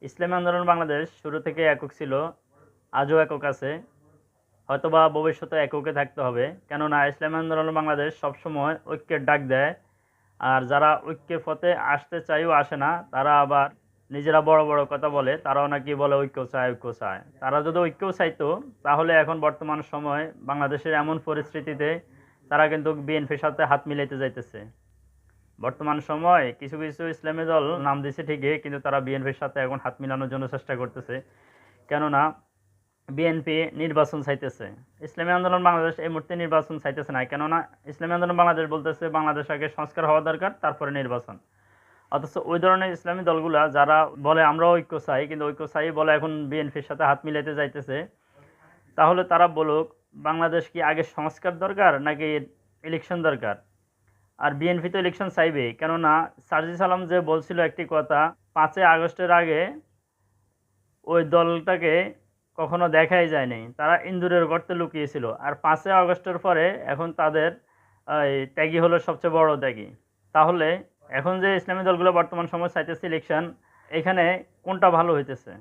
ইসলামী আন্দোলন বাংলাদেশ শুরু থেকে একক ছিল, আজও একক আছে, হয়তোবা ভবিষ্যতে এককে থাকতে হবে। কেননা ইসলামী আন্দোলন বাংলাদেশ সবসময় ঐক্যের ডাক দেয়। আর যারা ঐক্যের পথে আসতে চাইও আসে না, তারা আবার নিজেরা বড় বড় কথা বলে, তারাও নাকি বলে ঐক্য চায় ঐক্য চায়। তারা যদি ঐক্যও চাইতো, তাহলে এখন বর্তমান সময় বাংলাদেশের এমন পরিস্থিতিতে তারা কিন্তু বিএনপির সাথে হাত মিলাইতে যাইতেছে। বর্তমান সময় কিছু কিছু ইসলামী দল নাম দিছে ঠিকই, কিন্তু তারা বিএনপির সাথে এখন হাত মিলানোর জন্য চেষ্টা করতেছে। কেননা বিএনপি নির্বাচন চাইতেছে, ইসলামী আন্দোলন বাংলাদেশ এই মুহূর্তে নির্বাচন চাইতেছে না। কেননা ইসলামী আন্দোলন বাংলাদেশ বলতেছে বাংলাদেশ আগে সংস্কার হওয়া দরকার, তারপরে নির্বাচন। অথচ ওই ধরনের ইসলামী দলগুলা যারা বলে আমরা ঐক্য চাই, কিন্তু ঐক্য চাই বলে এখন বিএনপির সাথে হাত মিলাইতে যাইতেছে, তাহলে তারা বলুক বাংলাদেশ কি আগে সংস্কার দরকার নাকি ইলেকশন দরকার। আর বিএনপি তো ইলেকশন চাইবেই, কেননা সার্জিস আলম যে বলছিল একটি কথা, 5ই আগস্টের আগে ওই দলটাকে কখনো দেখাই যায়নি, তারা ইন্দুরের গর্তে লুকিয়েছিল। আর 5ই আগস্টের পরে এখন তাদের ত্যাগী হলো সবচেয়ে বড় ত্যাগী। তাহলে এখন যে ইসলামী দলগুলো বর্তমান সময় চাইতেছে ইলেকশন, এখানে কোনটা ভালো হইতেছে?